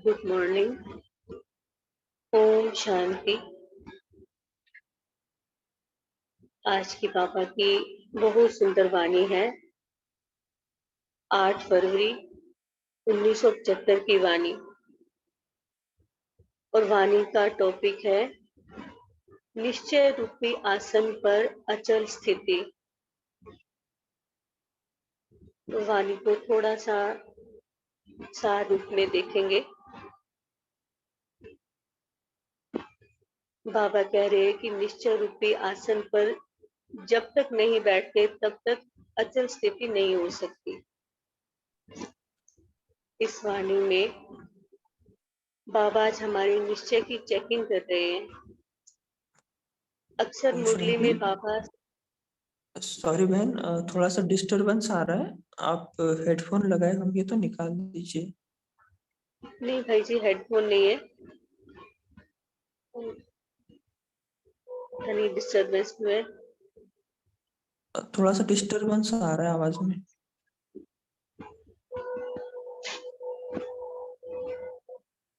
Good morning. Om Shanti. आज की पापा की बहुत सुंदर वाणी है। 8 फरवरी 1975 की वाणी, और वाणी का टॉपिक है निश्चय रूपी आसन पर अचल स्थिति। तो वाणी को थोड़ा सा सार रूप में देखेंगे। बाबा कह रहे हैं कि निश्चय रूपी आसन पर जब तक नहीं बैठते तब तक अचल स्थिति नहीं हो सकती। इस वाणी में बाबा आज हमारी निश्चय की चेकिंग कर रहे हैं। अक्सर ओम मुरली शांति। में बाबा सॉरी बहन, थोड़ा सा डिस्टरबेंस आ रहा है। आप हेडफोन लगाए होंगे तो निकाल दीजिए। नहीं भाई जी, हेडफोन नहीं है। यानी डिस्टरबेंस में है। थोड़ा सा डिस्टरबेंस आ रहा है आवाज में।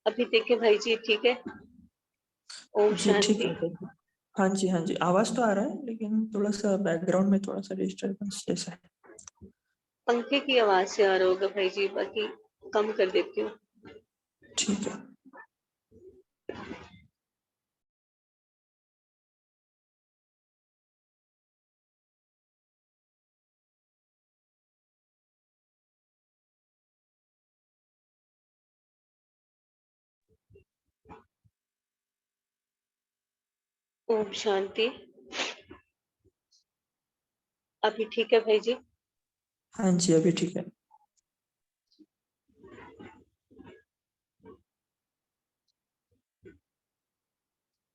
अभी देखे भाई जी, ठीक है। ओम जी ठीक शांति। है। हाँ जी हाँ जी, आवाज तो आ रहा है लेकिन थोड़ा सा बैकग्राउंड में थोड़ा सा डिस्टरबेंस जैसा है। पंखे की आवाज से आ रहा होगा भाई जी, बाकी कम कर देती हूँ। ठीक है। ओम शांति। अभी ठीक है भाई जी। हाँ जी अभी ठीक है।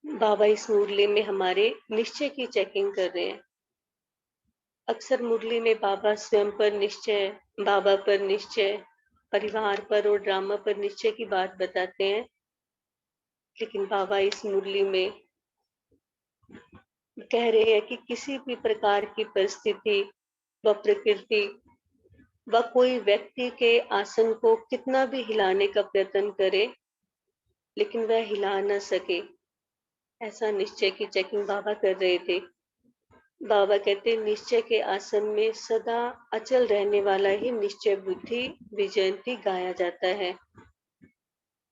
बाबा इस मुरली में हमारे निश्चय की चेकिंग कर रहे हैं। अक्सर मुरली में बाबा स्वयं पर निश्चय, बाबा पर निश्चय, परिवार पर और ड्रामा पर निश्चय की बात बताते हैं। लेकिन बाबा इस मुरली में कह रहे हैं कि किसी भी प्रकार की परिस्थिति व प्रकृति व कोई व्यक्ति के आसन को कितना भी हिलाने का प्रयत्न करे, लेकिन वह हिला न सके। ऐसा निश्चय की चेकिंग बाबा कर रहे थे। बाबा कहते निश्चय के आसन में सदा अचल रहने वाला ही निश्चय बुद्धि विजयंती गाया जाता है।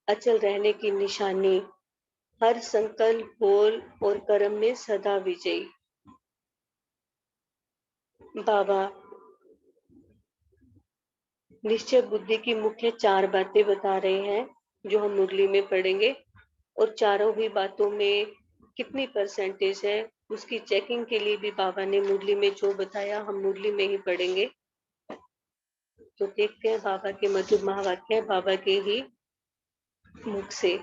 अचल रहने की निशानी हर संकल्प, बोल और कर्म में सदा विजयी। बाबा निश्चय बुद्धि की मुख्य 4 बातें बता रहे हैं, जो हम मुरली में पढ़ेंगे। और चारों ही बातों में कितनी परसेंटेज है उसकी चेकिंग के लिए भी बाबा ने मुरली में जो बताया हम मुरली में ही पढ़ेंगे। तो देखते हैं बाबा के मधुर महावाक्य बाबा के ही मुख से।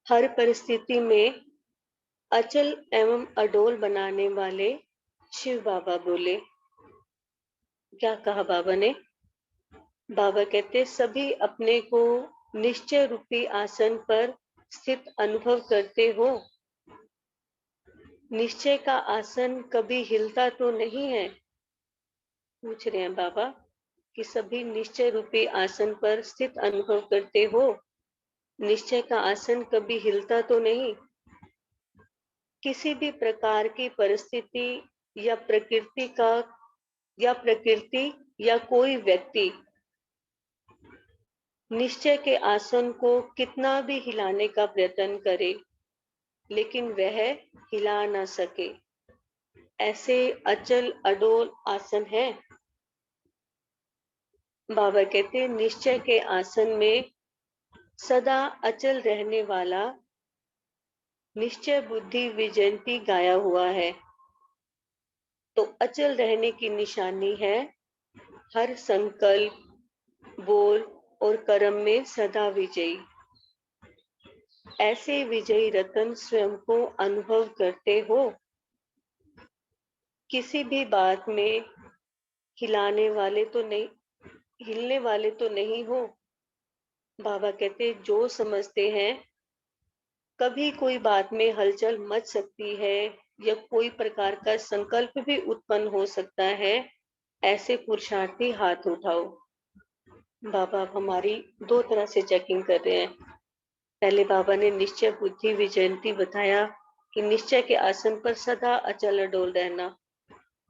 हर परिस्थिति में अचल एवं अडोल बनाने वाले शिव बाबा बोले। क्या कहा बाबा ने? बाबा कहते सभी अपने को निश्चय रूपी आसन पर स्थित अनुभव करते हो। निश्चय का आसन कभी हिलता तो नहीं है? पूछ रहे हैं बाबा कि सभी निश्चय रूपी आसन पर स्थित अनुभव करते हो। निश्चय का आसन कभी हिलता तो नहीं? किसी भी प्रकार की परिस्थिति या प्रकृति या कोई व्यक्ति निश्चय के आसन को कितना भी हिलाने का प्रयत्न करे, लेकिन वह हिला ना सके। ऐसे अचल अडोल आसन है। बाबा कहते हैं निश्चय के आसन में सदा अचल रहने वाला निश्चय बुद्धि विजयंती गाया हुआ है। तो अचल रहने की निशानी है हर संकल्प, बोल और कर्म में सदा विजयी। ऐसे विजयी रतन स्वयं को अनुभव करते हो। किसी भी बात में हिलने वाले तो नहीं हो। बाबा कहते जो समझते हैं कभी कोई बात में हलचल मच सकती है या कोई प्रकार का संकल्प भी उत्पन्न हो सकता है, ऐसे पुरुषार्थी हाथ उठाओ। बाबा अब हमारी दो तरह से चेकिंग कर रहे हैं। पहले बाबा ने निश्चय बुद्धि विजयंती बताया कि निश्चय के आसन पर सदा अचल अडोल रहना।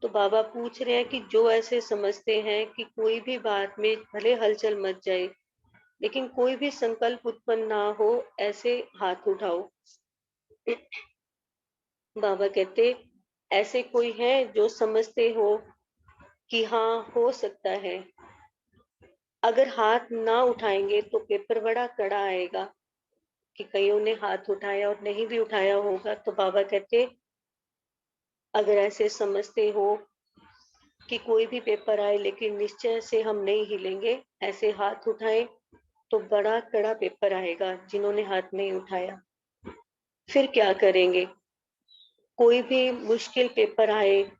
तो बाबा पूछ रहे हैं कि जो ऐसे समझते हैं कि कोई भी बात में भले हलचल मच जाए, लेकिन कोई भी संकल्प उत्पन्न ना हो, ऐसे हाथ उठाओ। बाबा कहते, ऐसे कोई है जो समझते हो कि हाँ हो सकता है। अगर हाथ ना उठाएंगे तो पेपर बड़ा कड़ा आएगा कि कईयों ने हाथ उठाया और नहीं भी उठाया होगा। तो बाबा कहते, अगर ऐसे समझते हो कि कोई भी पेपर आए लेकिन निश्चय से हम नहीं हिलेंगे, ऐसे हाथ उठाएं तो बड़ा कड़ा पेपर आएगा। जिन्होंने हाथ नहीं उठाया फिर क्या करेंगे? कोई भी मुश्किल पेपर आए,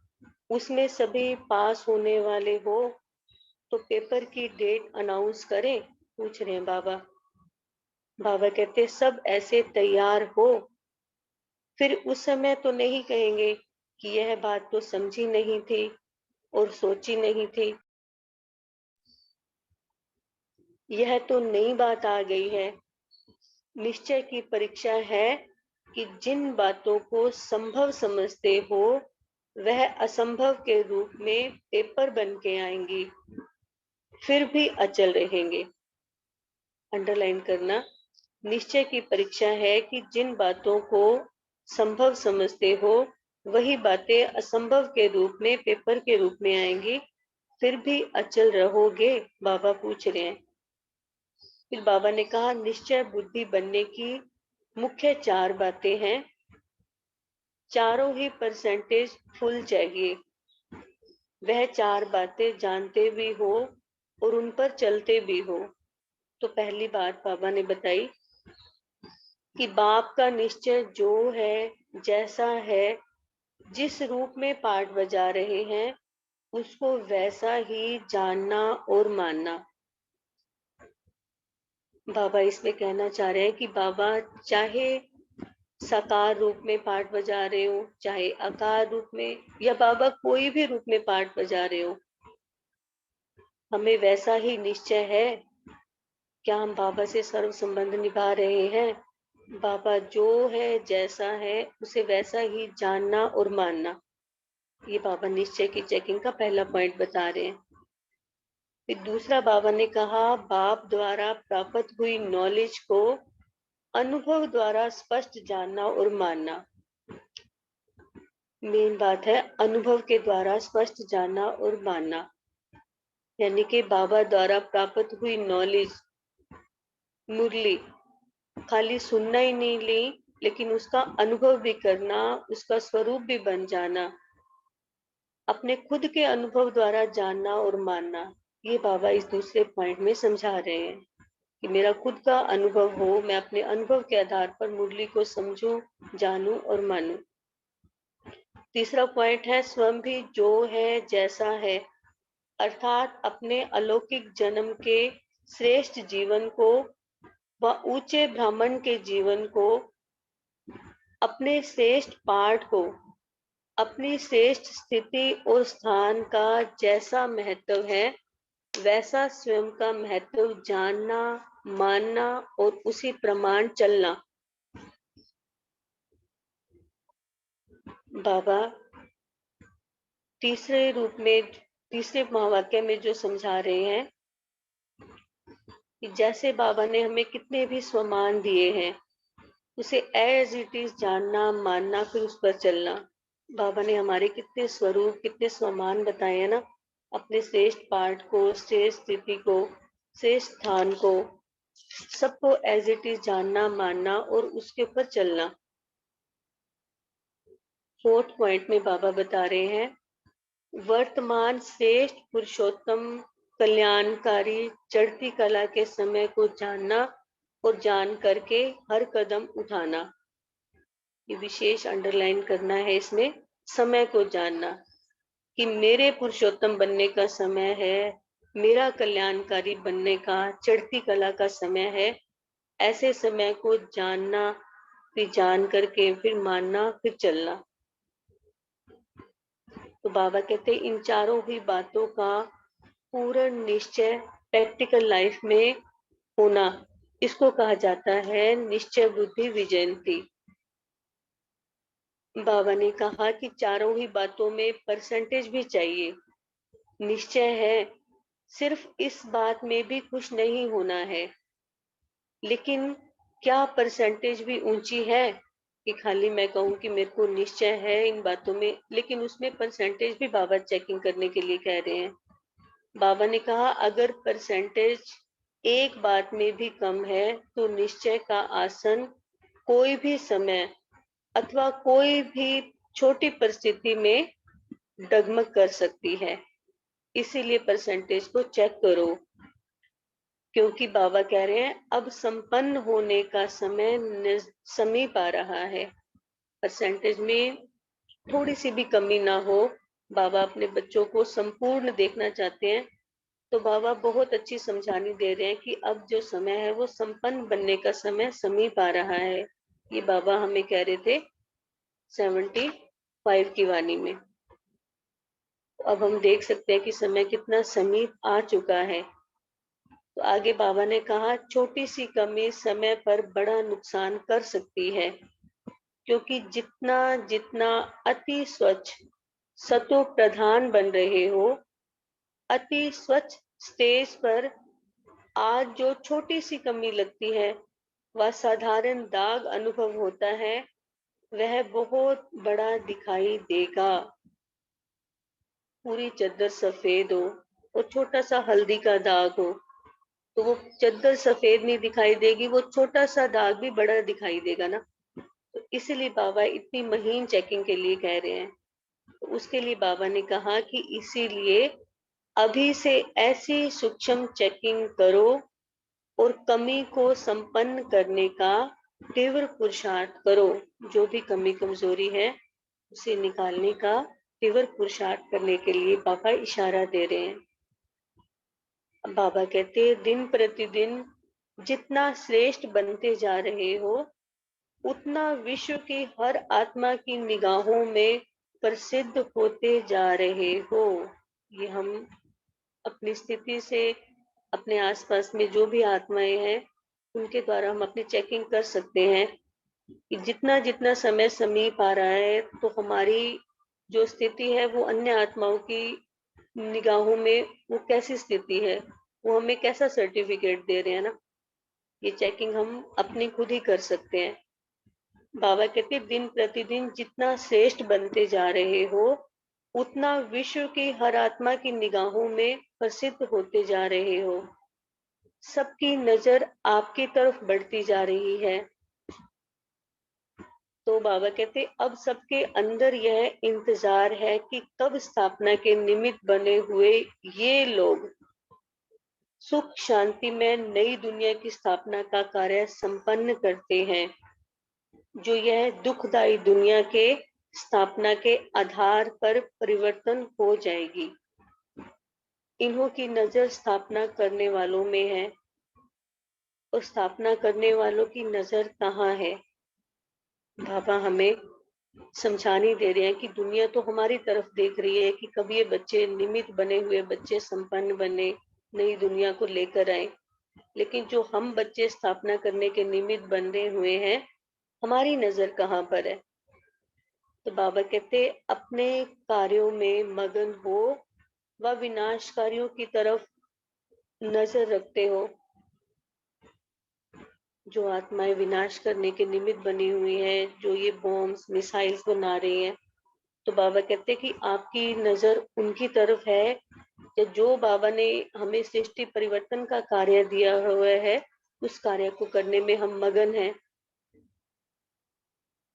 उसमें सभी पास होने वाले हो, तो पेपर की डेट अनाउंस करें, पूछ रहे हैं बाबा। बाबा कहते सब ऐसे तैयार हो, फिर उस समय तो नहीं कहेंगे कि यह बात तो समझी नहीं थी और सोची नहीं थी, यह तो नई बात आ गई है। निश्चय की परीक्षा है कि जिन बातों को संभव समझते हो वह असंभव के रूप में पेपर बन के आएंगी, फिर भी अचल रहेंगे। अंडरलाइन करना, निश्चय की परीक्षा है कि जिन बातों को संभव समझते हो वही बातें असंभव के रूप में पेपर के रूप में आएंगी, फिर भी अचल रहोगे, बाबा पूछ रहे हैं। फिर बाबा ने कहा निश्चय बुद्धि बनने की मुख्य चार बातें हैं, चारों ही परसेंटेज फुल चाहिए। वह चार बातें जानते भी हो और उन पर चलते भी हो। तो पहली बात बाबा ने बताई कि बाप का निश्चय जो है, जैसा है, जिस रूप में पाठ बजा रहे हैं, उसको वैसा ही जानना और मानना। बाबा इसमें कहना चाह रहे हैं कि बाबा चाहे साकार रूप में पाठ बजा रहे हो, चाहे आकार रूप में, या बाबा कोई भी रूप में पाठ बजा रहे हो, हमें वैसा ही निश्चय है। क्या हम बाबा से सर्व संबंध निभा रहे हैं? बाबा जो है, जैसा है, उसे वैसा ही जानना और मानना। ये बाबा निश्चय की चेकिंग का पहला पॉइंट बता रहे हैं। फिर दूसरा बाबा ने कहा बाप द्वारा प्राप्त हुई नॉलेज को अनुभव द्वारा स्पष्ट जानना और मानना। मेन बात है अनुभव के द्वारा स्पष्ट जानना और मानना, यानी कि बाबा द्वारा प्राप्त हुई नॉलेज, मुरली खाली सुनना ही नहीं ली, लेकिन उसका अनुभव भी करना, उसका स्वरूप भी बन जाना, अपने खुद के अनुभव द्वारा जानना और मानना। ये बाबा इस दूसरे पॉइंट में समझा रहे हैं कि मेरा खुद का अनुभव हो, मैं अपने अनुभव के आधार पर मुरली को समझूं, जानूं और मानूं। तीसरा पॉइंट है स्वयं भी जो है, जैसा है, अर्थात अपने अलौकिक जन्म के श्रेष्ठ जीवन को व ऊंचे ब्राह्मण के जीवन को, अपने श्रेष्ठ पाठ को, अपनी श्रेष्ठ स्थिति और स्थान का जैसा महत्व है, वैसा स्वयं का महत्व जानना, मानना और उसी प्रमाण चलना। बाबा तीसरे रूप में, तीसरे महावाक्य में जो समझा रहे हैं कि जैसे बाबा ने हमें कितने भी स्वमान दिए हैं, उसे एज इट इज जानना, मानना, फिर उस पर चलना। बाबा ने हमारे कितने स्वरूप, कितने स्वमान बताए हैं ना, अपने श्रेष्ठ पाठ को, श्रेष्ठ स्थिति को, श्रेष्ठ स्थान को, सबको एज इट इज जानना, मानना और उसके ऊपर चलना। फोर्थ पॉइंट में बाबा बता रहे हैं वर्तमान श्रेष्ठ पुरुषोत्तम कल्याणकारी चढ़ती कला के समय को जानना और जान करके हर कदम उठाना। ये विशेष अंडरलाइन करना है इसमें, समय को जानना कि मेरे पुरुषोत्तम बनने का समय है, मेरा कल्याणकारी बनने का, चढ़ती कला का समय है। ऐसे समय को जानना, फिर जान करके फिर मानना, फिर चलना। तो बाबा कहते इन चारों ही बातों का पूर्ण निश्चय प्रैक्टिकल लाइफ में होना, इसको कहा जाता है निश्चय बुद्धि विजयंती। बाबा ने कहा कि चारों ही बातों में परसेंटेज भी चाहिए। निश्चय है, सिर्फ इस बात में भी खुश नहीं होना है, लेकिन क्या परसेंटेज भी ऊंची है कि खाली मैं कहूं कि मेरे को निश्चय है इन बातों में, लेकिन उसमें परसेंटेज भी बाबा चेकिंग करने के लिए कह रहे हैं। बाबा ने कहा अगर परसेंटेज एक बात में भी कम है तो निश्चय का आसन कोई भी समय अथवा कोई भी छोटी परिस्थिति में डगमग कर सकती है। इसीलिए परसेंटेज को चेक करो, क्योंकि बाबा कह रहे हैं अब संपन्न होने का समय समीप आ रहा है। परसेंटेज में थोड़ी सी भी कमी ना हो। बाबा अपने बच्चों को संपूर्ण देखना चाहते हैं, तो बाबा बहुत अच्छी समझानी दे रहे हैं कि अब जो समय है वो संपन्न बनने का समय समीप आ रहा है। ये बाबा हमें कह रहे थे 75 की वाणी में। अब हम देख सकते हैं कि समय कितना समीप आ चुका है। तो आगे बाबा ने कहा छोटी सी कमी समय पर बड़ा नुकसान कर सकती है, क्योंकि जितना जितना अति स्वच्छ सतो प्रधान बन रहे हो, अति स्वच्छ स्टेज पर आज जो छोटी सी कमी लगती है, वह साधारण दाग अनुभव होता है, वह बहुत बड़ा दिखाई देगा। पूरी चद्दर सफेद हो और छोटा सा हल्दी का दाग हो, तो वो चद्दर सफेद नहीं दिखाई देगी, वो छोटा सा दाग भी बड़ा दिखाई देगा ना। तो इसलिए बाबा इतनी महीन चेकिंग के लिए कह रहे हैं। तो उसके लिए बाबा ने कहा कि इसीलिए अभी से ऐसी सूक्ष्म चेकिंग करो और कमी को संपन्न करने का तीव्र पुरुषार्थ करो। जो भी कमी कमजोरी है उसे निकालने का तीव्र पुरुषार्थ करने के लिए बाबा इशारा दे रहे हैं। बाबा कहते हैं दिन प्रतिदिन जितना श्रेष्ठ बनते जा रहे हो, उतना विश्व की हर आत्मा की निगाहों में प्रसिद्ध होते जा रहे हो। ये हम अपनी स्थिति से अपने आसपास में जो भी आत्माएं हैं उनके द्वारा हम अपनी चेकिंग कर सकते हैं कि जितना जितना समय समीप आ रहा है, तो हमारी जो स्थिति है वो अन्य आत्माओं की निगाहों में वो कैसी स्थिति है, वो हमें कैसा सर्टिफिकेट दे रहे हैं ना। ये चेकिंग हम अपनी खुद ही कर सकते हैं। बाबा कहते दिन प्रतिदिन जितना श्रेष्ठ बनते जा रहे हो, उतना विश्व की हर आत्मा की निगाहों में प्रसिद्ध होते जा रहे हो। सबकी नजर आपकी तरफ बढ़ती जा रही है। तो बाबा कहते अब सबके अंदर यह इंतजार है कि कब स्थापना के निमित्त बने हुए ये लोग सुख शांति में नई दुनिया की स्थापना का कार्य संपन्न करते हैं, जो यह दुखदायी दुनिया के स्थापना के आधार पर परिवर्तन हो जाएगी। इन्हों की नजर स्थापना करने वालों में है, और स्थापना करने वालों की नजर कहाँ है। बाबा हमें समझाने दे रहे हैं कि दुनिया तो हमारी तरफ देख रही है कि कब ये बच्चे निमित्त बने हुए बच्चे संपन्न बने, नई दुनिया को लेकर आए, लेकिन जो हम बच्चे स्थापना करने के निमित्त बने हुए हैं, हमारी नजर कहाँ पर है। तो बाबा कहते अपने कार्यों में मगन हो व विनाशकारियों की तरफ नजर रखते हो। जो आत्माएं विनाश करने के निमित्त बनी हुई हैं, जो ये बॉम्ब्स मिसाइल्स बना रही हैं, तो बाबा कहते हैं कि आपकी नजर उनकी तरफ है कि जो बाबा ने हमें सृष्टि परिवर्तन का कार्य दिया हुआ है, उस कार्य को करने में हम मगन हैं।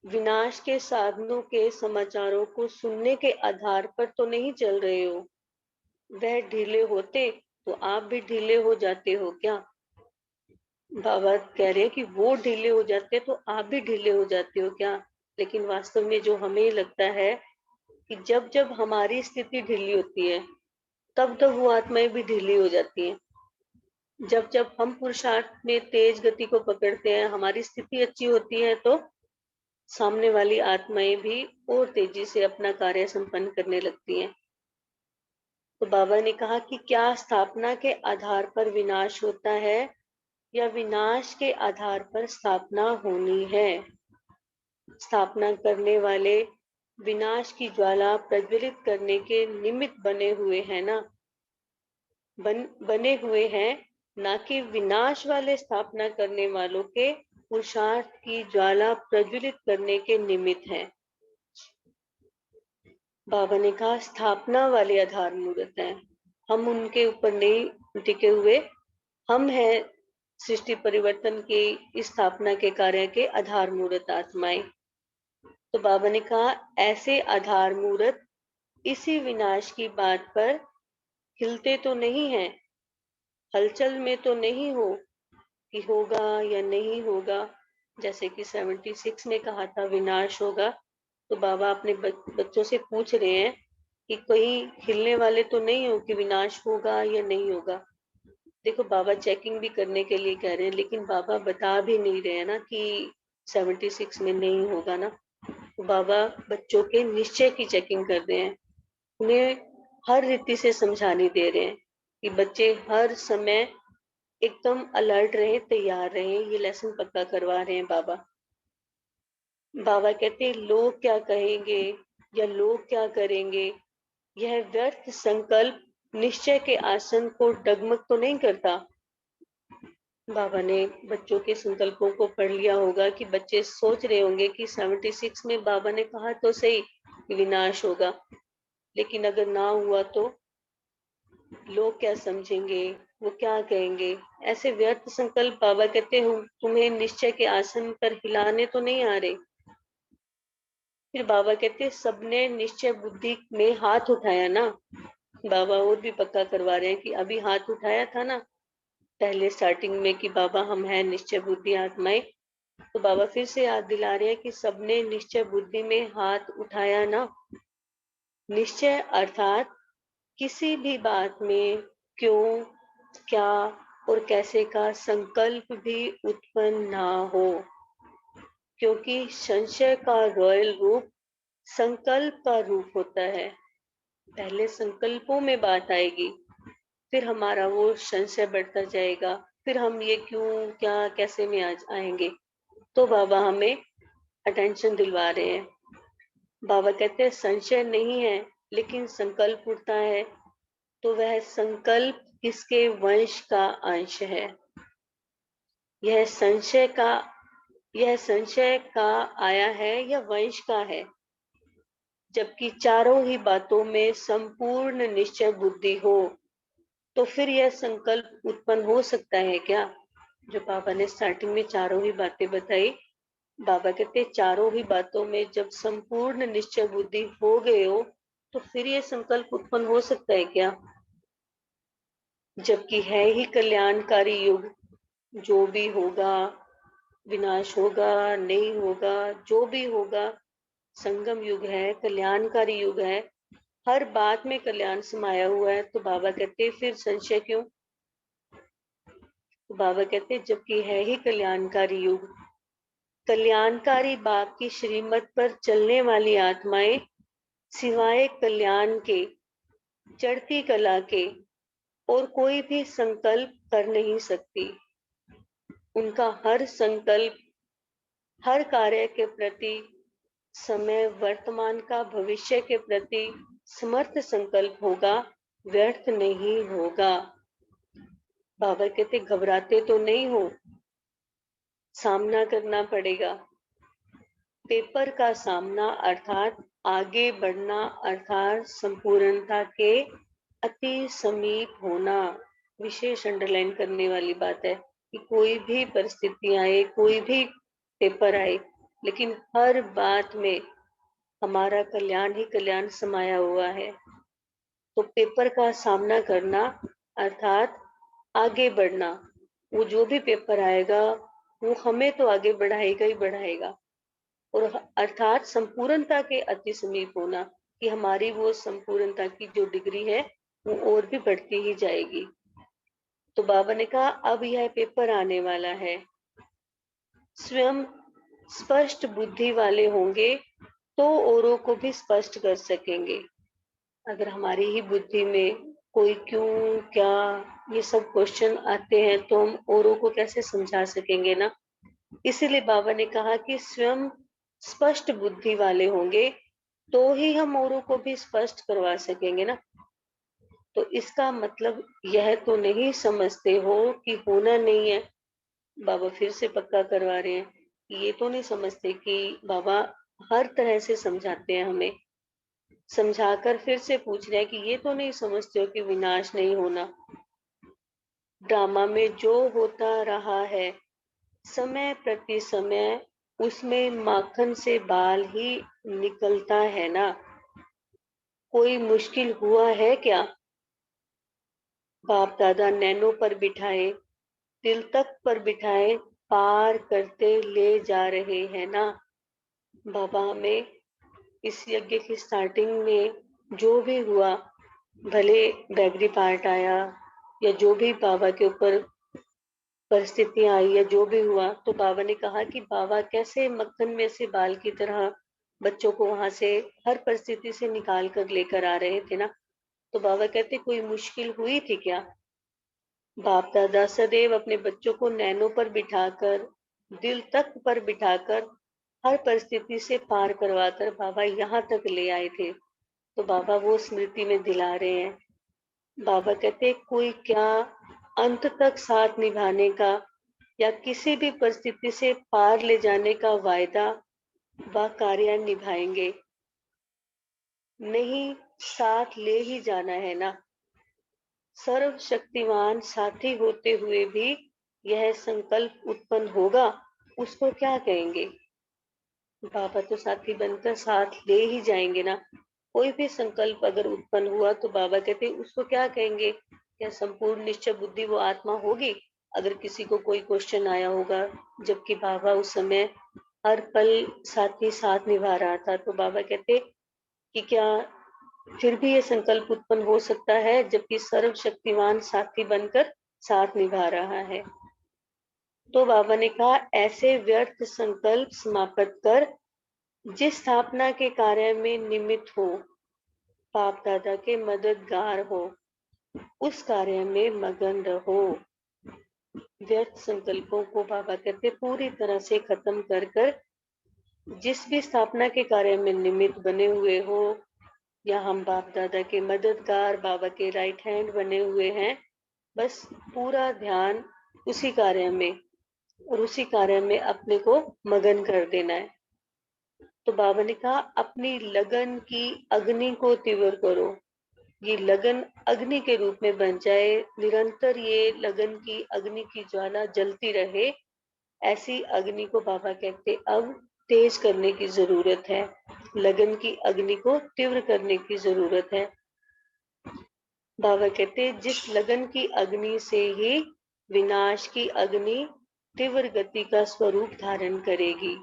विनाश के साधनों के समाचारों को सुनने के आधार पर तो नहीं चल रहे हो। वह ढीले होते तो आप भी ढीले हो जाते हो क्या। बाबा कह रहे हैं कि वो ढीले हो जाते तो आप भी ढीले हो जाते हो क्या। लेकिन वास्तव में जो हमें लगता है कि जब जब हमारी स्थिति ढीली होती है, तब तब वो आत्माएं भी ढीली हो जाती हैं। जब जब हम पुरुषार्थ में तेज गति को पकड़ते हैं, हमारी स्थिति अच्छी होती है, तो सामने वाली आत्माएं भी और तेजी से अपना कार्य संपन्न करने लगती हैं। तो बाबा ने कहा कि क्या स्थापना के आधार पर विनाश होता है या विनाश के आधार पर स्थापना होनी है? स्थापना करने वाले विनाश की ज्वाला प्रज्वलित करने के निमित्त बने हुए हैं ना, बने हुए हैं, ना कि विनाश वाले स्थापना करने वालों के पुरुषार्थ की ज्वाला प्रज्वलित करने के निमित्त हैं। बाबा ने कहा स्थापना वाले आधार मूर्त हैं, हम उनके ऊपर नहीं टिके हुए, हम हैं सृष्टि परिवर्तन की इस स्थापना के कार्य के आधार मूर्त आत्माएं। तो बाबा ने कहा ऐसे आधार मूर्त इसी विनाश की बात पर हिलते तो नहीं हैं, हलचल में तो नहीं हो कि होगा या नहीं होगा। जैसे कि 76 में कहा था विनाश होगा, तो बाबा अपने बच्चों से पूछ रहे हैं कि कहीं हिलने वाले तो नहीं हो कि विनाश होगा या नहीं होगा। देखो बाबा चेकिंग भी करने के लिए कह रहे हैं, लेकिन बाबा बता भी नहीं रहे हैं ना कि 76 में नहीं होगा ना। तो बाबा बच्चों के निश्चय की चेकिंग कर रहे हैं, उन्हें हर रीति से समझाने दे रहे हैं कि बच्चे हर समय एकदम अलर्ट रहे, तैयार रहे। ये लेसन पक्का करवा रहे हैं बाबा। बाबा कहते हैं लोग क्या कहेंगे या लोग क्या करेंगे, यह व्यर्थ संकल्प निश्चय के आसन को डगमग तो नहीं करता। बाबा ने बच्चों के संकल्पों को पढ़ लिया होगा कि बच्चे सोच रहे होंगे कि 76 में बाबा ने कहा तो सही कि विनाश होगा, लेकिन अगर ना हुआ तो लोग क्या समझेंगे, वो क्या कहेंगे। ऐसे व्यर्थ संकल्प बाबा कहते हैं तुम्हें निश्चय के आसन पर हिलाने तो नहीं आ रहे। फिर बाबा कहते हैं सबने निश्चय बुद्धि में हाथ उठाया ना। बाबा और भी पक्का करवा रहे हैं कि अभी हाथ उठाया था ना पहले स्टार्टिंग में कि बाबा हम हैं निश्चय बुद्धि आत्माएं। तो बाबा फिर से याद दिला रहे हैं कि सबने निश्चय बुद्धि में हाथ उठाया ना। निश्चय अर्थात किसी भी बात में क्यों, क्या और कैसे का संकल्प भी उत्पन्न ना हो, क्योंकि संशय का रॉयल रूप संकल्प का रूप होता है। पहले संकल्पों में बात आएगी, फिर हमारा वो संशय बढ़ता जाएगा, फिर हम ये क्यों, क्या, कैसे में आएंगे। तो बाबा हमें अटेंशन दिलवा रहे हैं। बाबा कहते हैं संशय नहीं है लेकिन संकल्प उठता है, तो वह संकल्प किसके वंश का अंश है। यह संशय का आया है या वंश का है। जबकि चारों ही बातों में संपूर्ण निश्चय बुद्धि हो, तो फिर यह संकल्प उत्पन्न हो सकता है क्या। जो बाबा ने स्टार्टिंग में चारों ही बातें बताई, बाबा कहते चारों ही बातों में जब संपूर्ण निश्चय बुद्धि हो गए हो, तो फिर यह संकल्प उत्पन्न हो सकता है क्या। जबकि है ही कल्याणकारी युग, जो भी होगा, विनाश होगा नहीं होगा, जो भी होगा संगम युग है, कल्याणकारी युग है, हर बात में कल्याण समाया हुआ है। तो बाबा कहते फिर संशय क्यों। तो बाबा कहते जबकि है ही कल्याणकारी युग, कल्याणकारी बाप की श्रीमत पर चलने वाली आत्माएं सिवाय कल्याण के, चढ़ती कला के और कोई भी संकल्प कर नहीं सकती। उनका हर संकल्प हर कार्य के प्रति, समय वर्तमान का भविष्य के प्रति समर्थ संकल्प होगा, व्यर्थ नहीं होगा। बाबा कहते घबराते तो नहीं हो, सामना करना पड़ेगा। पेपर का सामना अर्थात आगे बढ़ना, अर्थात संपूर्णता के अति समीप होना। विशेष अंडरलाइन करने वाली बात है कि कोई भी परिस्थिति आए, कोई भी पेपर आए, लेकिन हर बात में हमारा कल्याण ही कल्याण समाया हुआ है। तो पेपर का सामना करना अर्थात आगे बढ़ना, वो जो भी पेपर आएगा वो हमें तो आगे बढ़ाएगा ही बढ़ाएगा। और अर्थात संपूर्णता के अति समीप होना कि हमारी वो संपूर्णता की जो डिग्री है वो और भी बढ़ती ही जाएगी। तो बाबा ने कहा अब यह पेपर आने वाला है, स्वयं स्पष्ट बुद्धि वाले होंगे तो औरों को भी स्पष्ट कर सकेंगे। अगर हमारी ही बुद्धि में कोई क्यों, क्या, ये सब क्वेश्चन आते हैं तो हम औरों को कैसे समझा सकेंगे ना। इसीलिए बाबा ने कहा कि स्वयं स्पष्ट बुद्धि वाले होंगे तो ही हम औरों को भी स्पष्ट करवा सकेंगे ना। तो इसका मतलब यह तो नहीं समझते हो कि होना नहीं है। बाबा फिर से पक्का करवा रहे हैं। ये तो नहीं समझते कि बाबा हर तरह से समझाते हैं हमें, समझाकर फिर से पूछ रहे हैं कि ये तो नहीं समझते हो कि विनाश नहीं होना। ड्रामा में जो होता रहा है समय प्रति समय, उसमें माखन से बाल ही निकलता है ना। कोई मुश्किल हुआ है क्या? बाप दादा नैनों पर बिठाए, दिल तक पर बिठाए, पार करते ले जा रहे हैं ना। बाबा हमें इस यज्ञ की स्टार्टिंग में जो भी हुआ, भले बैगरी पार्ट आया या जो भी बाबा के ऊपर परिस्थितियां आई या जो भी हुआ, तो बाबा ने कहा कि बाबा कैसे मक्खन में से बाल की तरह बच्चों को वहां से हर परिस्थिति से निकाल कर लेकर आ रहे थे ना। तो बाबा कहते कोई मुश्किल हुई थी क्या? बाप दादा सदैव अपने बच्चों को नैनों पर बिठाकर, दिल तक पर बिठाकर, हर परिस्थिति से पार करवाकर बाबा यहाँ तक ले आए थे। तो बाबा वो स्मृति में दिला रहे हैं। बाबा कहते कोई क्या अंत तक साथ निभाने का या किसी भी परिस्थिति से पार ले जाने का वायदा व कार्य निभाएंगे नहीं, साथ ले ही जाना है ना। सर्वशक्तिमान साथी होते हुए भी यह संकल्प उत्पन्न होगा, उसको क्या कहेंगे? बाबा तो साथी बनकर साथ ले ही जाएंगे ना। कोई भी संकल्प अगर उत्पन्न हुआ तो बाबा कहते उसको क्या कहेंगे? क्या संपूर्ण निश्चय बुद्धि वो आत्मा होगी? अगर किसी को कोई क्वेश्चन आया होगा, जबकि बाबा उस समय हर पल साथी साथ निभा रहा था, तो बाबा कहते कि क्या फिर भी ये संकल्प उत्पन्न हो सकता है जबकि सर्वशक्तिमान साथी बनकर साथ निभा रहा है? तो बाबा ने कहा ऐसे व्यर्थ संकल्प समाप्त कर जिस स्थापना के कार्य में निमित्त हो, बाप दादा के मददगार हो, उस कार्य में मगन रहो। व्यर्थ संकल्पों को बाबा कहते पूरी तरह से खत्म कर कर जिस भी स्थापना के कार्य में निमित्त बने हुए हो, या हम बाप दादा के मददगार, बाबा के राइट हैंड बने हुए हैं, बस पूरा ध्यान उसी कार्य में और उसी कार्य में अपने को मगन कर देना है। तो बाबा ने कहा अपनी लगन की अग्नि को तीव्र करो। ये लगन अग्नि के रूप में बन जाए, निरंतर ये लगन की अग्नि की ज्वाला जलती रहे। ऐसी अग्नि को बाबा कहते अब तेज करने की जरूरत है, लगन की अग्नि को तीव्र करने की जरूरत है। बाबा कहते जिस लगन की अग्नि से ही विनाश की अग्नि तीव्र गति का स्वरूप धारण करेगी।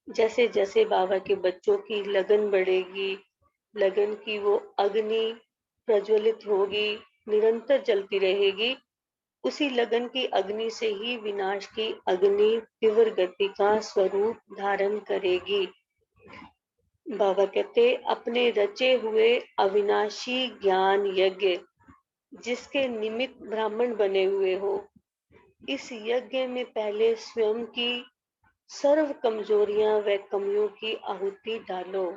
जैसे जैसे बाबा के बच्चों की लगन बढ़ेगी, लगन की वो अग्नि प्रज्वलित होगी, निरंतर जलती रहेगी, उसी लगन की अग्नि से ही विनाश की अग्नि तीव्र गति का स्वरूप धारण करेगी। बाबा कहते अपने रचे हुए अविनाशी ज्ञान यज्ञ जिसके निमित्त ब्राह्मण बने हुए हो, इस यज्ञ में पहले स्वयं की सर्व कमजोरियां व कमियों की आहुति डालो।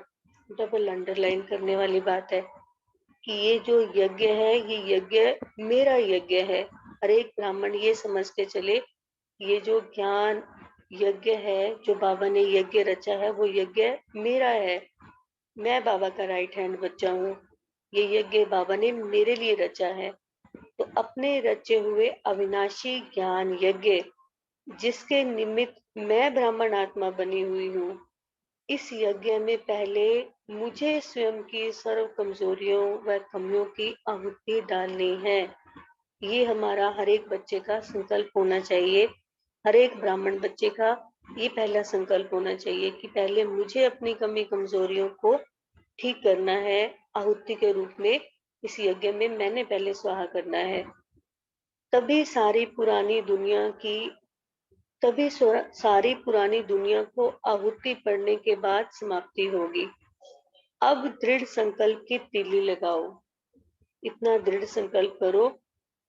डबल अंडरलाइन करने वाली बात है कि ये जो यज्ञ है, ये यज्ञ मेरा यज्ञ है। हर एक ब्राह्मण ये समझ के चले, ये जो ज्ञान यज्ञ है, जो बाबा ने यज्ञ रचा है, वो यज्ञ मेरा है। मैं बाबा का राइट हैंड बच्चा हूँ। ये यज्ञ बाबा ने मेरे लिए रचा है। तो अपने रचे हुए अविनाशी ज्ञान यज्ञ जिसके निमित्त मैं ब्राह्मण आत्मा बनी हुई हूँ, इस यज्ञ में पहले मुझे स्वयं की सर्व कमजोरियों व कमियों की आहुति डालनी है। ये हमारा हर एक बच्चे का संकल्प होना चाहिए। हर एक ब्राह्मण बच्चे का ये पहला संकल्प होना चाहिए कि पहले मुझे अपनी कमी कमजोरियों को ठीक करना है, आहुति के रूप में इस यज्ञ में मैंने पहले स्वाहा करना है। तभी सारी पुरानी दुनिया को आहुति पड़ने के बाद समाप्ति होगी। अब दृढ़ संकल्प की तीली लगाओ। इतना दृढ़ संकल्प करो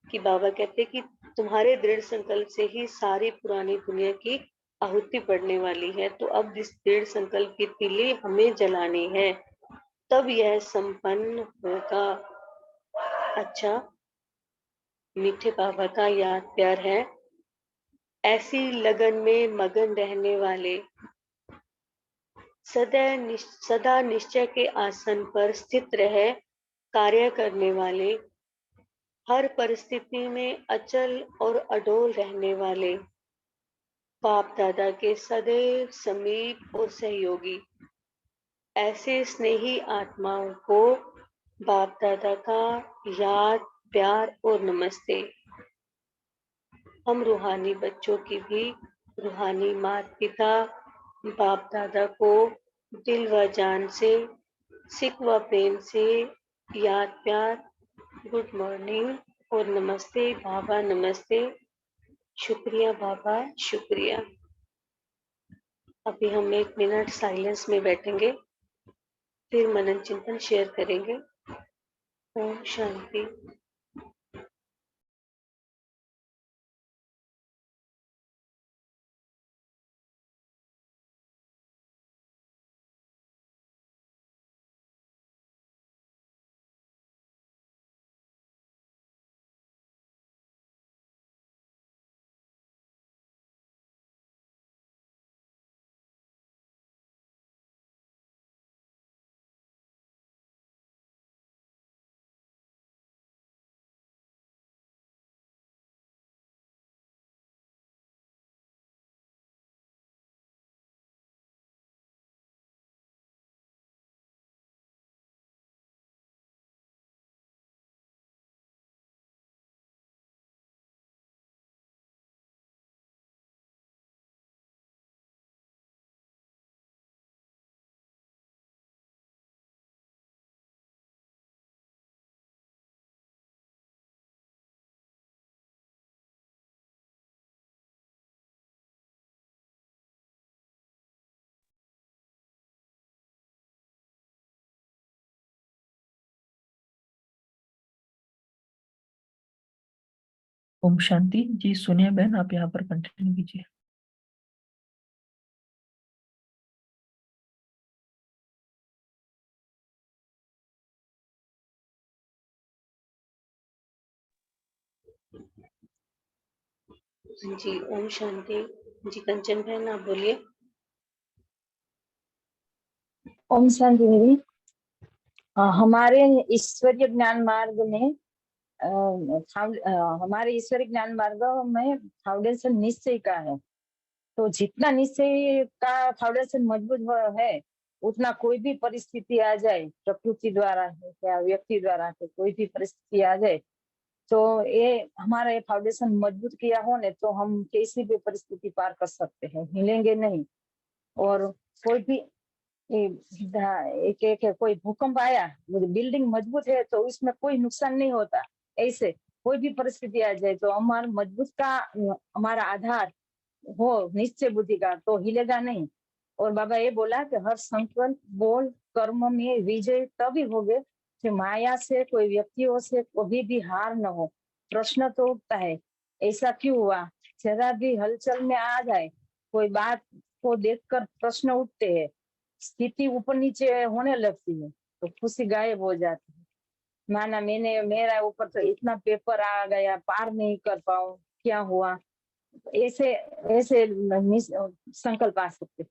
कि बाबा कहते कि तुम्हारे दृढ़ संकल्प से ही सारी पुरानी दुनिया की आहुति पड़ने वाली है। तो अब इस दृढ़ संकल्प की तीली हमें जलानी है, तब यह संपन्न होगा। अच्छा, मीठे बाबा का याद प्यार है। ऐसी लगन में मगन रहने वाले, सदा निश्चय के आसन पर स्थित रह कार्य करने वाले, हर परिस्थिति में अचल और अडोल रहने वाले, बाप दादा के सदैव समीप और सहयोगी, ऐसे स्नेही आत्माओं को बाप दादा का याद प्यार और नमस्ते। हम रूहानी बच्चों की भी रूहानी माता पिता बाप दादा को दिल व जान से सिक व प्रेम से याद प्यार, गुड मॉर्निंग और नमस्ते बाबा, नमस्ते, शुक्रिया बाबा, शुक्रिया। अभी हम 1 मिनट साइलेंस में बैठेंगे, फिर मनन चिंतन शेयर करेंगे। ओम शांति। ओम शांति। जी सोनिया बहन, आप यहाँ पर कंटिन्यू कीजिए। जी ओम शांति। जी कंचन बहन, आप बोलिए। ओम शांति देवी। हमारे ईश्वरीय ज्ञान मार्ग में हमारे ईश्वरीय ज्ञान मार्ग में फाउंडेशन निश्चय का है। तो जितना निश्चय का फाउंडेशन मजबूत है, उतना कोई भी परिस्थिति आ जाए, प्रकृति द्वारा है या व्यक्ति द्वारा है, कोई भी परिस्थिति आ जाए, तो ये हमारा ये फाउंडेशन मजबूत किया हो ने, तो हम किसी भी परिस्थिति पार कर सकते हैं, हिलेंगे नहीं। और कोई भी एक कोई भूकंप आया, बिल्डिंग मजबूत है तो इसमें कोई नुकसान नहीं होता। ऐसे कोई भी परिस्थिति आ जाए तो हमारा मजबूत का हमारा आधार हो निश्चय बुद्धि का, तो हिलेगा नहीं। और बाबा ये बोला कि हर संकल्प बोल कर्म में विजय तभी होगे कि माया से कोई व्यक्तियों से कभी भी हार न हो। प्रश्न तो उठता है, ऐसा क्यों हुआ? जरा भी हलचल में आ जाए, कोई बात को देखकर प्रश्न उठते हैं, स्थिति ऊपर नीचे होने लगती है तो खुशी गायब हो जाती है। माना मेरा ऊपर तो इतना पेपर आ गया, पार नहीं कर पाऊं, क्या हुआ? ऐसे ऐसे संकल्प आ सकते।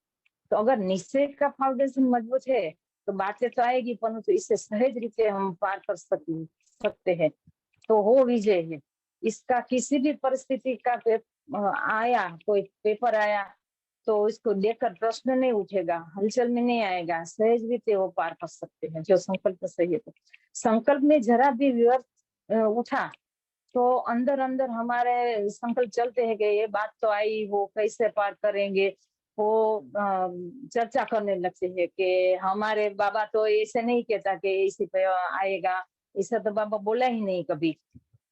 तो अगर निश्चय का फाउंडेशन मजबूत है तो बातें तो आएगी, परंतु इससे सहज रीते हम पार कर सकते हैं, तो हो विजय है। इसका किसी भी परिस्थिति का आया, कोई पेपर आया तो इसको देखकर प्रश्न नहीं उठेगा, हलचल में नहीं आएगा, सहज रीते वो पार कर सकते हैं जो संकल्प सही है। तो संकल्प में जरा भी विवर्त उठा तो अंदर अंदर हमारे संकल्प चलते हैं कि ये बात तो आई, वो कैसे पार करेंगे, वो चर्चा करने लगते हैं कि हमारे बाबा तो ऐसे नहीं कहता कि इसी पे आएगा, ऐसा तो बाबा बोला ही नहीं कभी।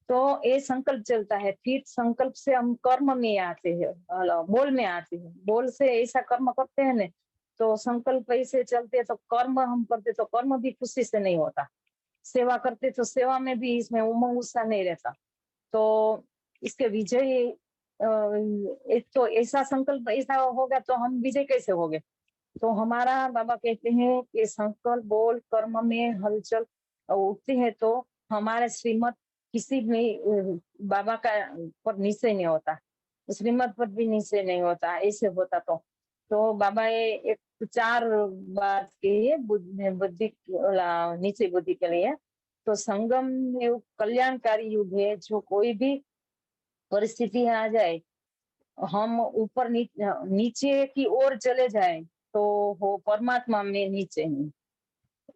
तो ये संकल्प चलता है, फिर संकल्प से हम कर्म में आते हैं, बोल में आते हैं, बोल से ऐसा कर्म करते हैं ना, तो संकल्प ऐसे चलते तो कर्म हम करते तो कर्म भी खुशी से नहीं होता। सेवा करते तो सेवा में भी इसमें उमंग उत्साह नहीं रहता। तो इसके विजय एक तो ऐसा संकल्प ऐसा होगा तो हम विजय कैसे होंगे। तो हमारा बाबा कहते हैं कि संकल्प बोल कर्म में हलचल उठती है तो हमारे श्रीमत किसी भी बाबा का पर निश्चय नहीं होता, श्रीमत पर भी निश्चय नहीं होता। ऐसे होता तो बाबा ये एक 4 बात की बुद्धि नीचे बुद्धि के लिए। तो संगम युग कल्याणकारी युग है। जो कोई भी परिस्थिति आ जाए हम ऊपर नीचे की ओर चले जाए तो वो परमात्मा में नीचे नहीं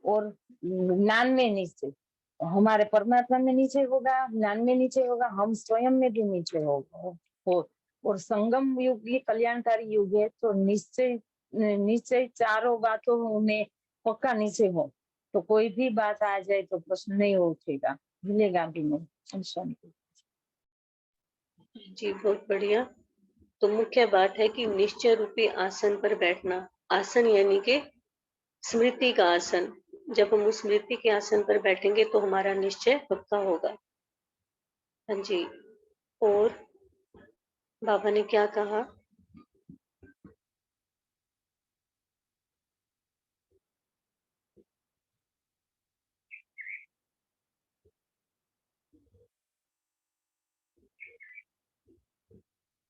और ज्ञान में नीचे। हमारे परमात्मा में नीचे होगा, ज्ञान में नीचे होगा, हम स्वयं में भी नीचे हो। और संगम युग ये कल्याणकारी युग है। तो निश्चय चारों बातों में पक्का नीचे हो तो कोई भी बात आ जाए तो प्रश्न नहीं उठेगा, मिलेगा भी नहीं। शांति। जी बहुत बढ़िया। तो मुख्य बात है कि निश्चय रूपी आसन पर बैठना। आसन यानी कि स्मृति का आसन। जब हम उस स्मृति के आसन पर बैठेंगे तो हमारा निश्चय पक्का होगा। हाँ जी। और बाबा ने क्या कहा?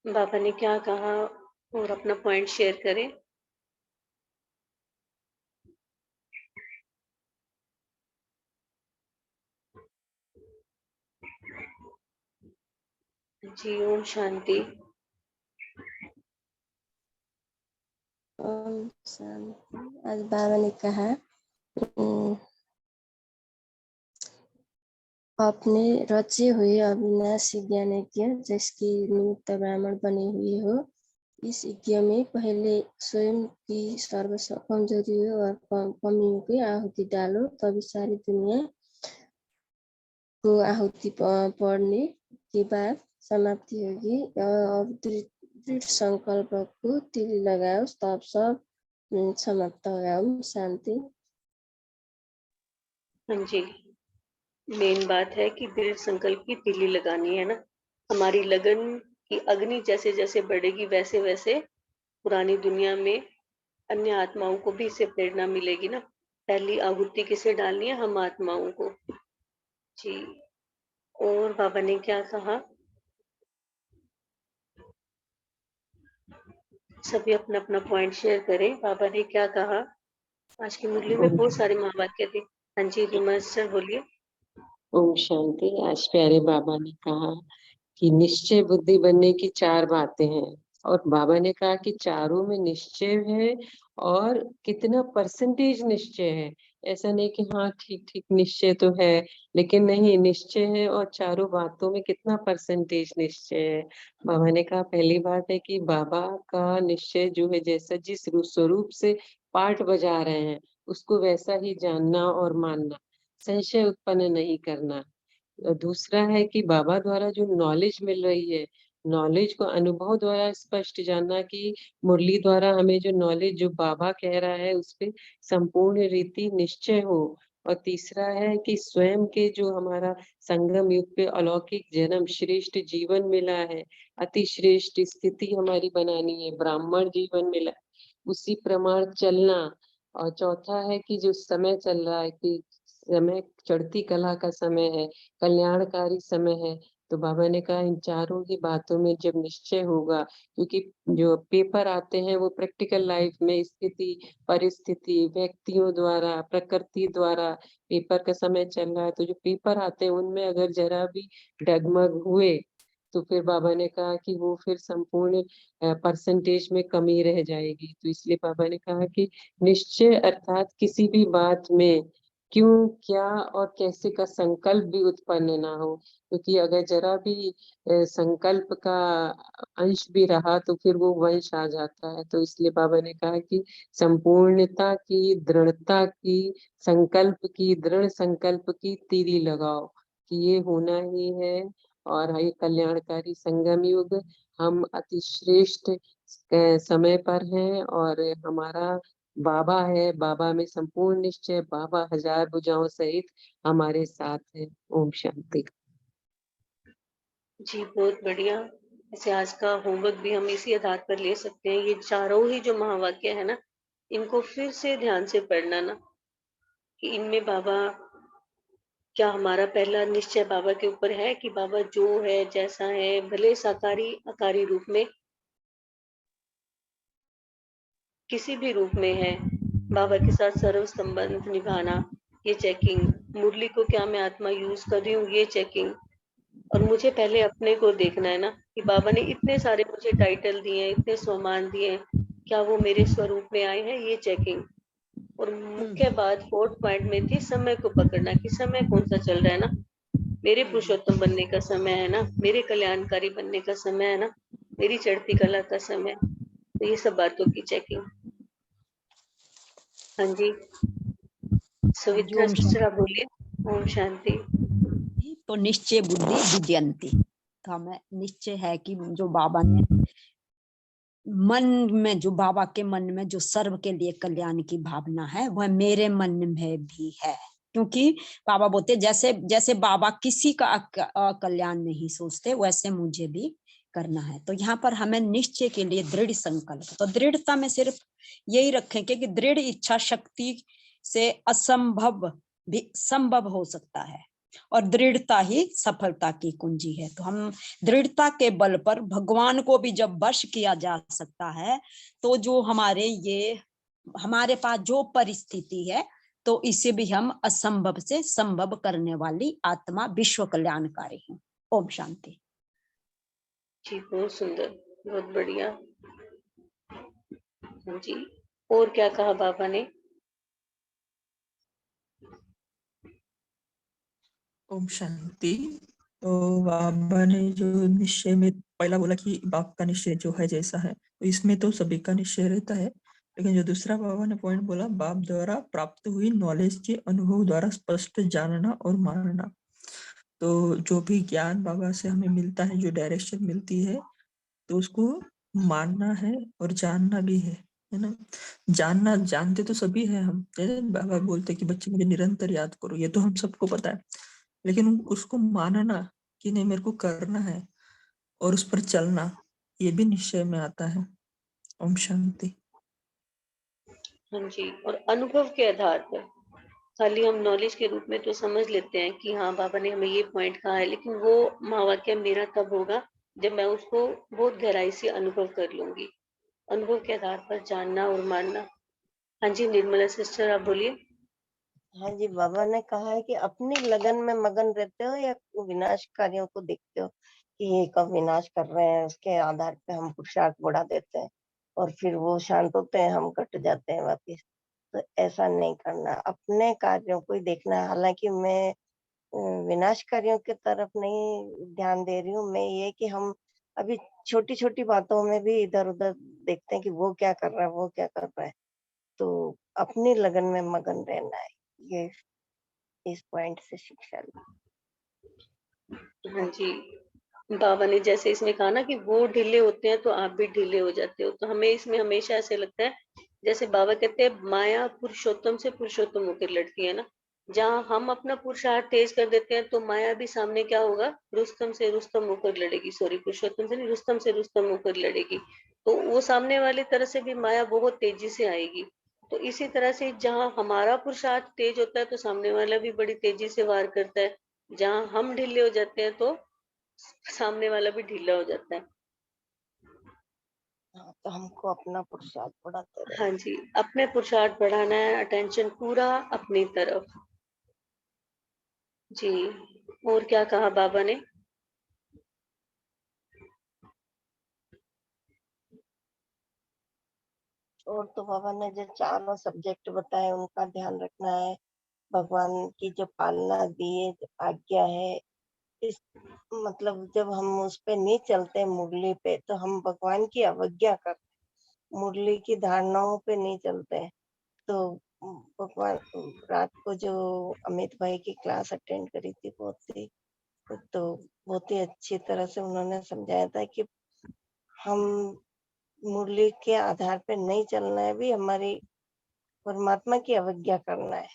बाबा ने क्या कहा और अपना पॉइंट शेयर करें। जी ओम शांति। ओम शांति। आज बाबा ने कहा अपने रचे हुए अविनाशी ज्ञानज्ञ जिसकी निमित्त ब्राह्मण बनी हुई हो, इस यज्ञ में पहले स्वयं की सर्व कमजोरियों और कमियों की आहुति डालो, तभी सारी दुनिया को आहुति पड़ने के बाद समाप्ति होगी। अब दृढ़ संकल्प को तिल लगाओ, तब सब समाप्त होगा। ओम शांति। हाँ जी। मेन बात है कि दृढ़ संकल्प की तिली लगानी है ना। हमारी लगन की अग्नि जैसे जैसे बढ़ेगी वैसे वैसे पुरानी दुनिया में अन्य आत्माओं को भी इससे प्रेरणा मिलेगी ना। पहली आहुति किसे डालनी है? हम आत्माओं को। जी। और बाबा ने क्या कहा? सभी अपना अपना पॉइंट शेयर करें। बाबा ने क्या कहा? आज की मुरली में बहुत सारे महावाक्य थे। हाँ जी रिमा सर बोलिए। ओम शांति। आज प्यारे बाबा ने कहा कि निश्चय बुद्धि बनने की 4 बातें हैं और बाबा ने कहा कि चारों में निश्चय है और कितना परसेंटेज निश्चय है। ऐसा नहीं कि हाँ ठीक ठीक निश्चय तो है, लेकिन नहीं, निश्चय है और चारों बातों में कितना परसेंटेज निश्चय है। बाबा ने कहा पहली बात है कि बाबा का निश्चय जो है जैसा जिस स्वरूप से पाठ बजा रहे हैं उसको वैसा ही जानना और मानना, संशय उत्पन्न नहीं करना। दूसरा है कि बाबा द्वारा जो नॉलेज मिल रही है, नॉलेज को अनुभव द्वारा स्पष्ट जानना कि मुरली द्वारा हमें जो नॉलेज जो बाबा कह रहा है उस पे संपूर्ण रीति निश्चय हो। और तीसरा है कि स्वयं के जो हमारा संगम युग पे अलौकिक जन्म श्रेष्ठ जीवन मिला है, अति श्रेष्ठ स्थिति हमारी बनानी है, ब्राह्मण जीवन मिला, उसी प्रमाण चलना। और चौथा है कि जो समय चल रहा है कि समय चढ़ती कला का समय है, कल्याणकारी समय है। तो बाबा ने कहा इन चारों ही बातों में जब निश्चय होगा, क्योंकि जो पेपर आते हैं वो प्रैक्टिकल लाइफ में स्थिति परिस्थिति व्यक्तियों द्वारा प्रकृति द्वारा पेपर का समय चल रहा है, तो जो पेपर आते हैं उनमें अगर जरा भी डगमग हुए तो फिर बाबा ने कहा कि वो फिर संपूर्ण परसेंटेज में कमी रह जाएगी। तो इसलिए बाबा ने कहा कि निश्चय अर्थात किसी भी बात में क्यों क्या और कैसे का संकल्प भी उत्पन्न ना हो, क्योंकि अगर जरा भी संकल्प का अंश भी रहा तो फिर वो वंश आ जाता है। तो इसलिए बाबा ने कहा कि संपूर्णता की दृढ़ता की संकल्प की दृढ़ संकल्प की तीरी लगाओ कि ये होना ही है। और ये कल्याणकारी संगम युग हम अति श्रेष्ठ समय पर हैं और हमारा बाबा है, बाबा में संपूर्ण निश्चय, बाबा हजार भुजाओं सहित हमारे साथ है। ओम शांति। जी बहुत बढ़िया। ऐसे आज का होमवर्क भी हम इसी आधार पर ले सकते हैं। ये चारों ही जो महावाक्य है ना, इनको फिर से ध्यान से पढ़ना ना, कि इनमें बाबा, क्या हमारा पहला निश्चय बाबा के ऊपर है कि बाबा जो है, जैसा है, भले साकारी आकारी रूप में, किसी भी रूप में है, बाबा के साथ सर्व संबंध निभाना, ये चेकिंग। मुरली को क्या मैं आत्मा यूज कर रही हूँ, ये चेकिंग। और मुझे पहले अपने को देखना है ना, कि बाबा ने इतने सारे मुझे टाइटल दिए हैं, इतने सम्मान दिए हैं, क्या वो मेरे स्वरूप में आए हैं, ये चेकिंग। और मुख्य बात 4th पॉइंट में थी समय को पकड़ना, कि समय कौन सा चल रहा है ना, मेरे पुरुषोत्तम बनने का समय है ना, मेरे कल्याणकारी बनने का समय है ना, मेरी चढ़ती कला का समय। तो ये सब बातों की चेकिंग। हाँ जी, हाँ जी, सुवित्रा ओम सिस्टर आप बोलिए। ओम शांति। शांति। तो निश्चय बुद्धि विद्यंती, तो हमें निश्चय है कि जो बाबा ने मन में, जो बाबा के मन में जो सर्व के लिए कल्याण की भावना है, वह मेरे मन में भी है। क्योंकि बाबा बोलते जैसे जैसे बाबा किसी का कल्याण नहीं सोचते, वैसे मुझे भी करना है। तो यहाँ पर हमें निश्चय के लिए दृढ़ संकल्प, तो दृढ़ता में सिर्फ यही रखेंगे कि दृढ़ इच्छा शक्ति से असंभव भी संभव हो सकता है, और दृढ़ता ही सफलता की कुंजी है। तो हम दृढ़ता के बल पर भगवान को भी जब वश किया जा सकता है, तो जो हमारे पास जो परिस्थिति है, तो इसे भी हम असंभव से संभव करने वाली आत्मा विश्व कल्याणकारी है। ओम शांति। जी बहुत सुंदर, बहुत बढ़िया। हाँ जी, और क्या कहा बाबा ने? ओम शांति। तो बाबा ने जो निश्चय में पहला बोला कि बाप का निश्चय जो है जैसा है, तो इसमें तो सभी का निश्चय रहता है। लेकिन जो दूसरा बाबा ने पॉइंट बोला, बाप द्वारा प्राप्त हुई नॉलेज के अनुभव द्वारा स्पष्ट जानना और मानना। तो जो भी ज्ञान बाबा से हमें मिलता है, जो डायरेक्शन मिलती है, तो उसको मानना है और जानना भी है ना। जानना, जानते तो सभी है हम, जैसे बाबा बोलते कि बच्चे मुझे निरंतर याद करो, ये तो हम सबको पता है। लेकिन उसको मानना कि नहीं, मेरे को करना है और उस पर चलना, ये भी निश्चय में आता है। ओम शांति। हाँ जी, और अनुभव के आधार पर खाली हम नॉलेज के रूप में तो समझ लेते हैं कि हाँ बाबा ने हमें ये पॉइंट कहा है, लेकिन वो महावाक्य मेरा तब होगा जब मैं उसको बहुत गहराई से अनुभव कर लूंगी। अनुभव के आधार पर जानना और मानना। हाँ जी, निर्मला सिस्टर आप बोलिए। हाँ जी, बाबा ने कहा है कि अपनी लगन में मगन रहते हो या विनाश कार्यों को देखते हो कि ये कब विनाश कर रहे हैं, उसके आधार पे हम पुरुषार्थ बढ़ा देते हैं और फिर वो शांत होते हैं, हम कट जाते हैं वापिस। तो ऐसा नहीं करना, अपने कार्यों को ही देखना है। हालांकि मैं विनाश कार्यों की तरफ नहीं ध्यान दे रही हूँ, मैं ये कि हम अभी छोटी छोटी बातों में भी इधर उधर देखते हैं कि वो क्या कर रहा है, वो क्या कर रहा है। तो अपनी लगन में मगन रहना है, ये इस पॉइंट से शिक्षा ली। हाँ जी, बाबा ने जैसे इसमें कहा ना कि वो ढीले होते हैं तो आप भी ढीले हो जाते हो, तो हमें इसमें हमेशा ऐसे लगता है जैसे बाबा कहते हैं माया पुरुषोत्तम से पुरुषोत्तम होकर लड़ती है ना। जहाँ हम अपना पुरुषार्थ तेज कर देते हैं तो माया भी सामने क्या होगा, रुस्तम से रुस्तम होकर लड़ेगी। सॉरी, पुरुषोत्तम से नहीं, रुस्तम से रुस्तम होकर लड़ेगी। तो वो सामने वाली तरह से भी माया बहुत तेजी से आएगी। तो इसी तरह से जहाँ हमारा पुरुषार्थ तेज होता है तो सामने वाला भी बड़ी तेजी से वार करता है। जहाँ हम ढीले हो जाते हैं तो सामने वाला भी ढीला हो जाता है। हाँ, तो हमको अपना पुरुषार्थ बढ़ाते रहना। हाँ जी, अपने पुरुषार्थ बढ़ाना है, अटेंशन पूरा अपनी तरफ। जी, और क्या कहा बाबा ने? और तो बाबा ने जो चारों सब्जेक्ट बताए उनका ध्यान रखना है, भगवान की जो पालना दी है, जो आज्ञा है, इस मतलब जब हम उस पे नहीं चलते मुरली पे तो हम भगवान की अवज्ञा करते, मुरली की धारणाओं पे नहीं चलते। तो भगवान, रात को जो अमित भाई की क्लास अटेंड करी थी, बहुत ही अच्छी तरह से उन्होंने समझाया था कि हम मुरली के आधार पे नहीं चलना है, भी हमारी परमात्मा की अवज्ञा करना है,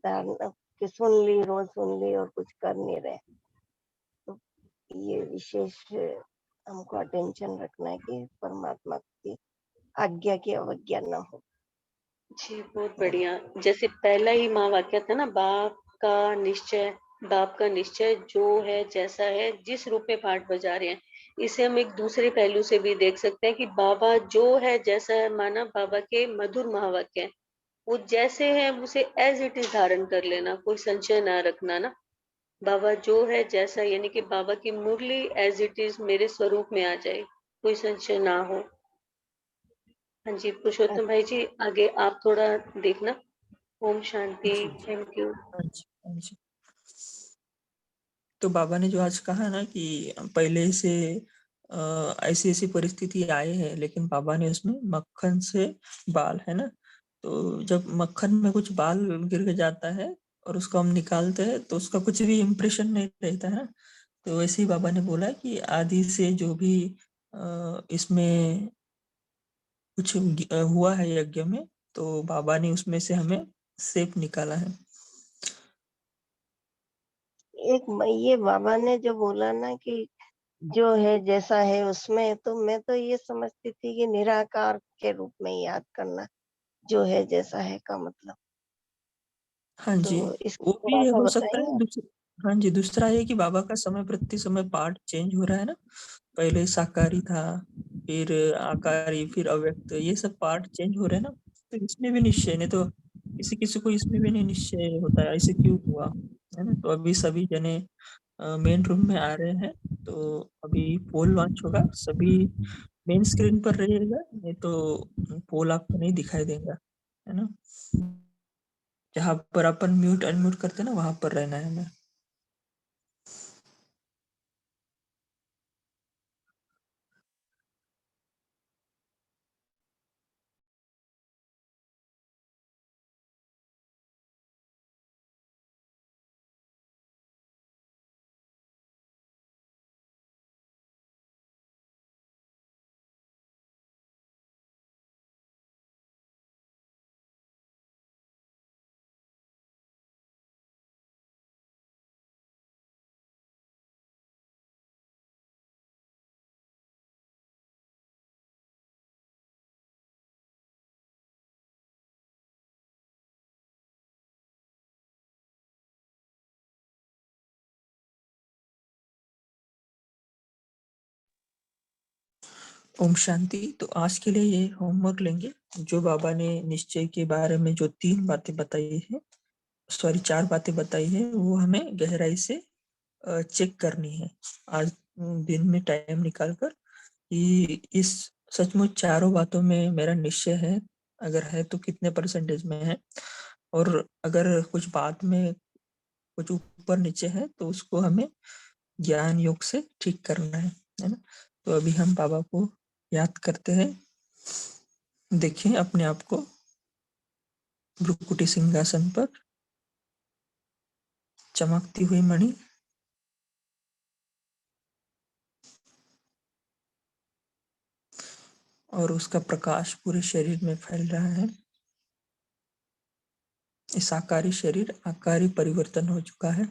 कि सुन ली, रोज सुन ली और कुछ कर नहीं रहे। तो ये विशेष हमको अटेंशन रखना है कि परमात्मा की आज्ञा की अवज्ञा न हो। जी, बहुत बढ़िया। जैसे पहला ही महावाक्य था ना, बाप का निश्चय जो है जैसा है, जिस रूप में पाठ बजा रहे हैं, इसे हम एक दूसरे पहलू से भी देख सकते हैं कि बाबा जो है जैसा है, माना बाबा के मधुर महावाक्य है, वो जैसे है उसे एज इट इज धारण कर लेना, कोई संशय ना रखना ना। बाबा जो है जैसा, यानी कि बाबा की मुरली एज इट इज मेरे स्वरूप में आ जाए, कोई संशय ना हो। हाँ जी, पुरुषोत्तम भाई जी, आगे आप थोड़ा देखना। ओम शांति। जी जी। Thank you. हाँ जी, हाँ जी। तो बाबा ने जो आज कहा ना कि पहले से ऐसी ऐसी परिस्थिति आए हैं, लेकिन बाबा ने उसमें मक्खन से बाल, है ना, तो जब मक्खन में कुछ बाल गिर के जाता है और उसको हम निकालते हैं तो उसका कुछ भी इम्प्रेशन नहीं रहता है। तो वैसे ही बाबा ने बोला कि आदि से जो भी इसमें कुछ हुआ है यज्ञ में, तो बाबा ने उसमें से हमें सेप निकाला है। ये बाबा ने जो बोला ना कि जो है जैसा है उसमें, तो मैं तो ये समझती थी कि निराकार के रूप में याद करना, जो है जैसा है का मतलब। हाँ जी, तो इसको वो थोड़ा भी सा हो सकता है। बताइए। हाँ जी, दूसरा ये कि बाबा का समय प्रति समय पार्ट चेंज हो रहा है ना, पहले साकारी था, फिर आकारी, फिर अव्यक्त, ये सब पार्ट चेंज हो रहे हैं ना, तो इसमें भी निश्चय नहीं, तो किसी किसी को इसमें भी नहीं निश्चय होता है ऐसे क्यों हुआ, है ना। तो अभी सभी जने मेन रूम में आ रहे हैं, तो अभी पोल लॉन्च होगा, सभी मेन स्क्रीन पर रहेगा, नहीं तो पोल आपको नहीं दिखाई देगा, है ना। जहाँ पर अपन म्यूट अनम्यूट करते हैं ना, वहां पर रहना है हमें। ओम शांति। तो आज के लिए ये होमवर्क लेंगे, जो बाबा ने निश्चय के बारे में जो 3 बातें बताई है, सॉरी 4 बातें बताई है, वो हमें गहराई से चेक करनी है आज दिन में टाइम निकालकर, कि इस सचमुच चारों बातों में मेरा निश्चय है, अगर है तो कितने परसेंटेज में है, और अगर कुछ बात में कुछ ऊपर नीचे है तो उसको हमें ज्ञान योग से ठीक करना है ना। तो अभी हम बाबा को याद करते हैं। देखिए अपने आप को भ्रुकुटी सिंहासन पर, चमकती हुई मणि, और उसका प्रकाश पूरे शरीर में फैल रहा है। इस आकारी शरीर आकारी परिवर्तन हो चुका है,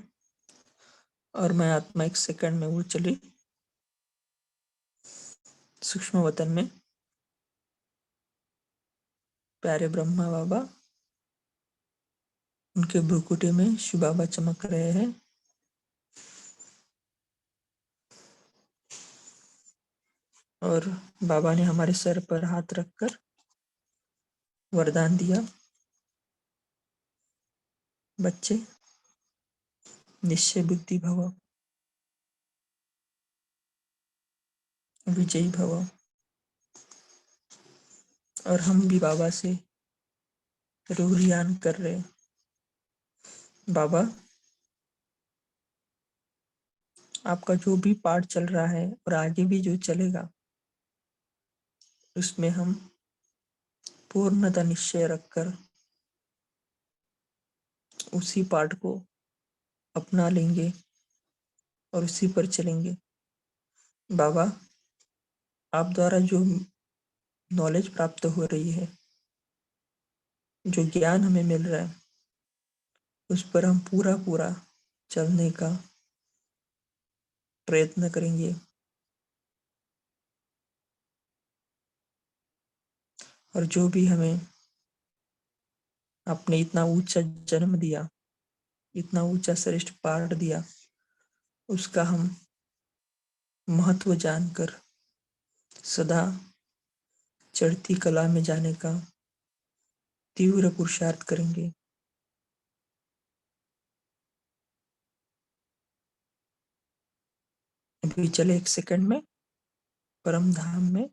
और मैं आत्मा 1 सेकंड में वो चली सूक्ष्म वतन में। प्यारे ब्रह्मा बाबा, उनके भ्रुकुटी में शिव बाबा चमक रहे हैं। और बाबा ने हमारे सर पर हाथ रखकर वरदान दिया, बच्चे निश्चय बुद्धि भव, विजयी भव। और हम भी बाबा से रूहियान कर रहे, बाबा आपका जो भी पाठ चल रहा है और आगे भी जो चलेगा, उसमें हम पूर्णतः निश्चय रखकर उसी पाठ को अपना लेंगे और उसी पर चलेंगे। बाबा आप द्वारा जो नॉलेज प्राप्त हो रही है, जो ज्ञान हमें मिल रहा है उस पर हम पूरा चलने का प्रयत्न करेंगे। और जो भी हमें आपने इतना ऊंचा जन्म दिया, इतना ऊंचा श्रेष्ठ पाठ दिया, उसका हम महत्व जानकर सदा चढ़ती कला में जाने का तीव्र पुरुषार्थ करेंगे। अभी चले 1 सेकंड में परम धाम में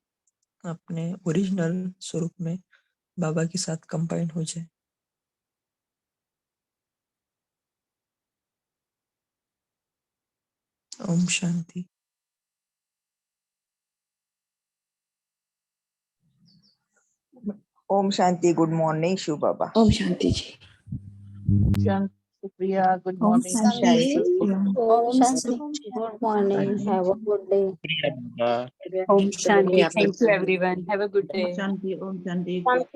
अपने ओरिजिनल स्वरूप में बाबा के साथ कंबाइन हो जाए। ओम शांति। ओम शांति। Good morning Shiv Baba. ओम शांति जी। सुप्रिया, गुड ओम मॉर्निंग। शांति। ओम शांति। Good morning. Have a good day. Om Shanti. Thank Thank you, everyone. Have a good day. Om Shanti. Shanti.